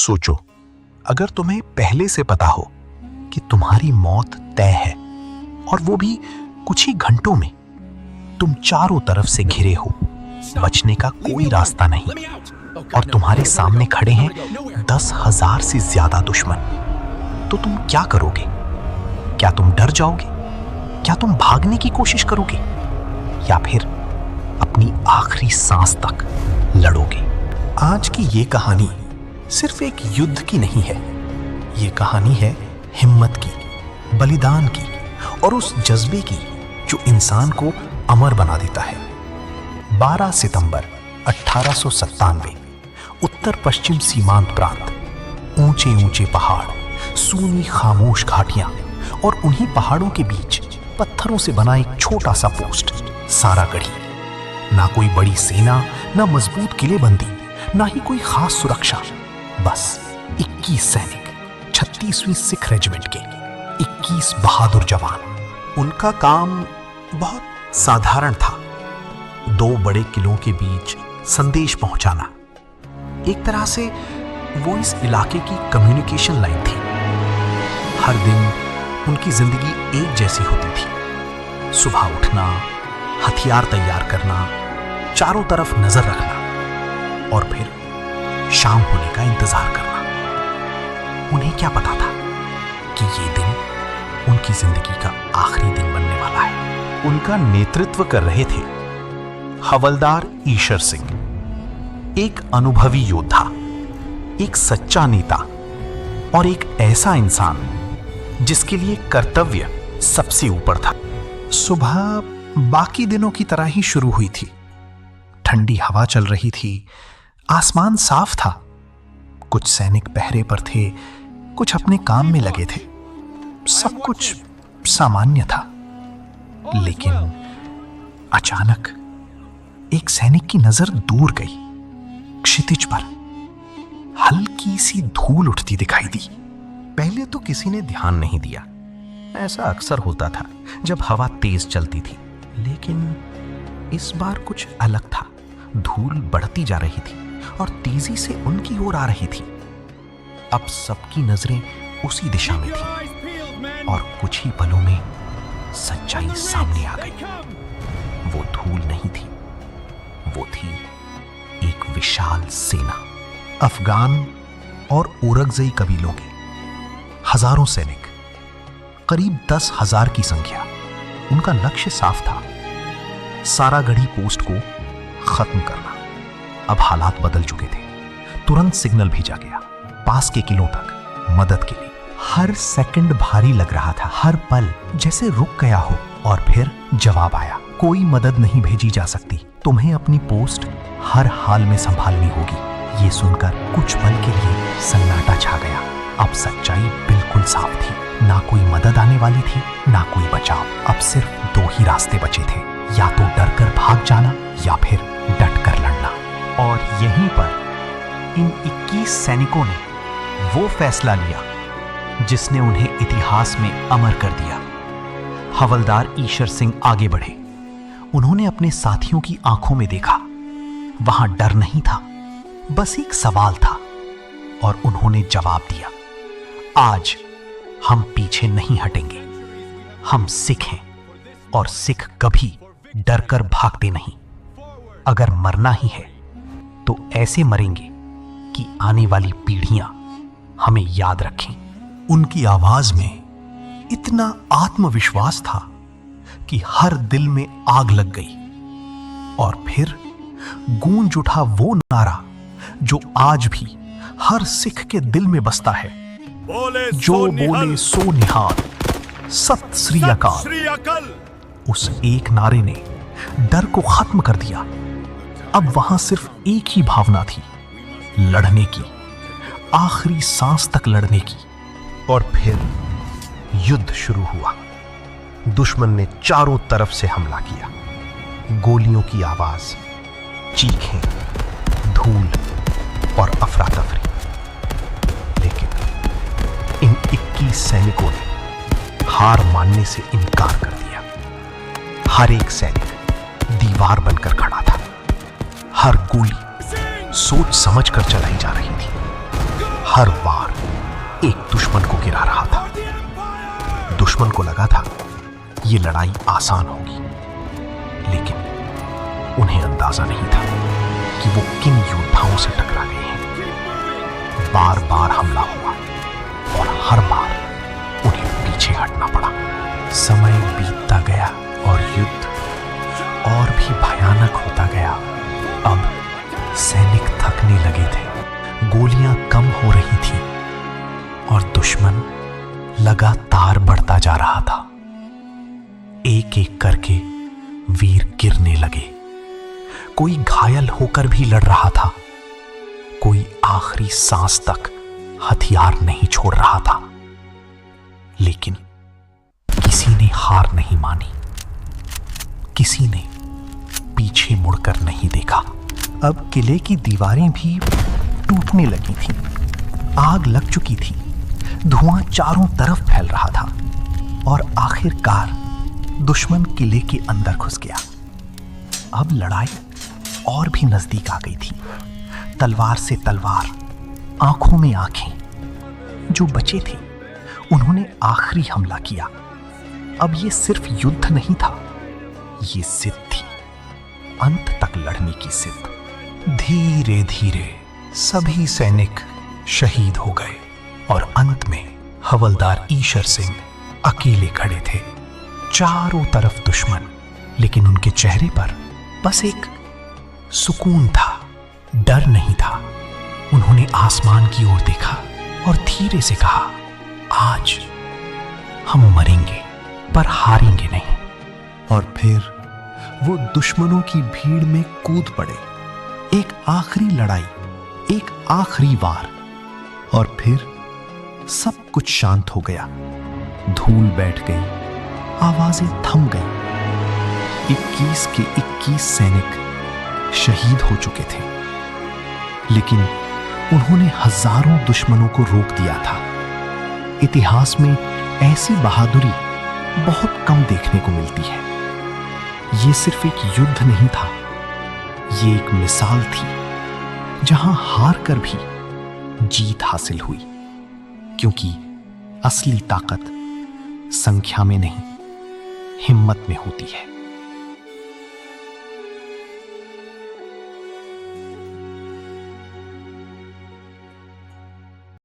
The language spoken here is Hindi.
सोचो, अगर तुम्हें पहले से पता हो कि तुम्हारी मौत तय है और वो भी कुछ ही घंटों में, तुम चारों तरफ से घिरे हो, बचने का कोई रास्ता नहीं और तुम्हारे सामने खड़े हैं 10,000 से ज्यादा दुश्मन, तो तुम क्या करोगे? क्या तुम डर जाओगे? क्या तुम भागने की कोशिश करोगे या फिर अपनी आखिरी सांस तक लड़ोगे? आज की ये कहानी सिर्फ एक युद्ध की नहीं है, ये कहानी है हिम्मत की, बलिदान की और उस जज्बे की जो इंसान को अमर बना देता है। 12 सितंबर 1897, उत्तर पश्चिम सीमांत प्रांत, ऊंचे ऊंचे पहाड़, सूनी खामोश घाटियां और उन्हीं पहाड़ों के बीच पत्थरों से बना एक छोटा सा पोस्ट, सारागढ़ी। ना कोई बड़ी सेना, ना मजबूत किलेबंदी, ना ही कोई खास सुरक्षा, बस 21 सैनिक, 36वीं सिख रेजिमेंट के 21 बहादुर जवान। उनका काम बहुत साधारण था, 2 बड़े किलों के बीच संदेश पहुंचाना। एक तरह से वो इस इलाके की कम्युनिकेशन लाइन थी। हर दिन उनकी जिंदगी एक जैसी होती थी, सुबह उठना, हथियार तैयार करना, चारों तरफ नजर रखना और फिर शाम होने का इंतजार करना। उन्हें क्या पता था कि ये दिन उनकी जिंदगी का आखिरी दिन बनने वाला है। उनका नेतृत्व कर रहे थे हवलदार ईशर सिंह, एक अनुभवी योद्धा, एक सच्चा नेता और एक ऐसा इंसान जिसके लिए कर्तव्य सबसे ऊपर था। सुबह बाकी दिनों की तरह ही शुरू हुई थी। ठंडी हवा चल रही थी, आसमान साफ था। कुछ सैनिक पहरे पर थे, कुछ अपने काम में लगे थे। सब कुछ सामान्य था, लेकिन अचानक एक सैनिक की नजर दूर गई। क्षितिज पर हल्की सी धूल उठती दिखाई दी। पहले तो किसी ने ध्यान नहीं दिया, ऐसा अक्सर होता था जब हवा तेज चलती थी, लेकिन इस बार कुछ अलग था। धूल बढ़ती जा रही थी और तेजी से उनकी ओर आ रही थी। अब सबकी नजरें उसी दिशा में थी और कुछ ही पलों में सच्चाई सामने आ गई। वो धूल नहीं थी, वो थी एक विशाल सेना, अफगान और ओरकजई कबीलों के हजारों सैनिक, करीब 10,000 की संख्या। उनका लक्ष्य साफ था, सारागढ़ी पोस्ट को खत्म करना। अब हालात बदल चुके थे। तुरंत सिग्नल भेजा गया पास के किलों तक मदद के लिए। हर सेकंड भारी लग रहा था, हर पल जैसे रुक गया हो और फिर जवाब आया, कोई मदद नहीं भेजी जा सकती, तुम्हें अपनी पोस्ट हर हाल में संभालनी होगी। ये सुनकर कुछ पल के लिए सन्नाटा छा गया। अब सच्चाई बिल्कुल साफ थी, ना कोई मदद आने वाली थी, ना कोई बचाव। अब सिर्फ 2 ही रास्ते बचे थे, या तो डरकर भाग जाना या फिर डट कर लड़ना। और यहीं पर इन 21 सैनिकों ने वो फैसला लिया जिसने उन्हें इतिहास में अमर कर दिया। हवलदार ईशर सिंह आगे बढ़े। उन्होंने अपने साथियों की आंखों में देखा, वहां डर नहीं था, बस एक सवाल था और उन्होंने जवाब दिया, आज हम पीछे नहीं हटेंगे। हम सिख हैं और सिख कभी डरकर भागते नहीं। अगर मरना ही है तो ऐसे मरेंगे कि आने वाली पीढ़ियां हमें याद रखें। उनकी आवाज में इतना आत्मविश्वास था कि हर दिल में आग लग गई। और फिर गूंज उठा वो नारा जो आज भी हर सिख के दिल में बसता है, जो बोले सो निहाल, सत श्री अकाल। उस एक नारे ने डर को खत्म कर दिया। अब वहां सिर्फ एक ही भावना थी, लड़ने की, आखिरी सांस तक लड़ने की। और फिर युद्ध शुरू हुआ। दुश्मन ने चारों तरफ से हमला किया। गोलियों की आवाज, चीखें, धूल और अफरा तफरी। लेकिन इन 21 सैनिकों ने हार मानने से इनकार कर दिया। हर एक सैनिक दीवार बनकर खड़ा था। हर गोली सोच समझकर चलाई जा रही थी। हर वार एक दुश्मन को गिरा रहा था। दुश्मन को लगा था ये लड़ाई आसान होगी, लेकिन उन्हें अंदाजा नहीं था कि वो किन योद्धाओं से टकरा गए हैं। बार बार हमला हुआ और हर बार उन्हें पीछे हटना पड़ा। समय बीतता गया और युद्ध और भी भयानक होता गया। अब सैनिक थकने लगे थे, गोलियां कम हो रही थी और दुश्मन लगातार बढ़ता जा रहा था। एक एक करके वीर गिरने लगे। कोई घायल होकर भी लड़ रहा था, कोई आखिरी सांस तक हथियार नहीं छोड़ रहा था। लेकिन किसी ने हार नहीं मानी, किसी ने पीछे मुड़कर नहीं देखा। अब किले की दीवारें भी टूटने लगी थीं, आग लग चुकी थी, धुआं चारों तरफ फैल रहा था और आखिरकार दुश्मन किले के अंदर घुस गया। अब लड़ाई और भी नजदीक आ गई थी। तलवार से तलवार, आंखों में आंखें। जो बचे थे उन्होंने आखिरी हमला किया। अब ये सिर्फ युद्ध नहीं था, ये जिद थी, अंत तक लड़ने की जिद। धीरे धीरे सभी सैनिक शहीद हो गए और अंत में हवलदार ईशर सिंह अकेले खड़े थे। चारों तरफ दुश्मन, लेकिन उनके चेहरे पर बस एक सुकून था, डर नहीं था। उन्होंने आसमान की ओर देखा और धीरे से कहा, आज हम मरेंगे पर हारेंगे नहीं। और फिर वो दुश्मनों की भीड़ में कूद पड़े। एक आखिरी लड़ाई, एक आखिरी वार, और फिर सब कुछ शांत हो गया। धूल बैठ गई, आवाजें थम गई। 21 के 21 सैनिक शहीद हो चुके थे, लेकिन उन्होंने हजारों दुश्मनों को रोक दिया था। इतिहास में ऐसी बहादुरी बहुत कम देखने को मिलती है। ये सिर्फ एक युद्ध नहीं था, ये एक मिसाल थी जहां हार कर भी जीत हासिल हुई, क्योंकि असली ताकत संख्या में नहीं, हिम्मत में होती है।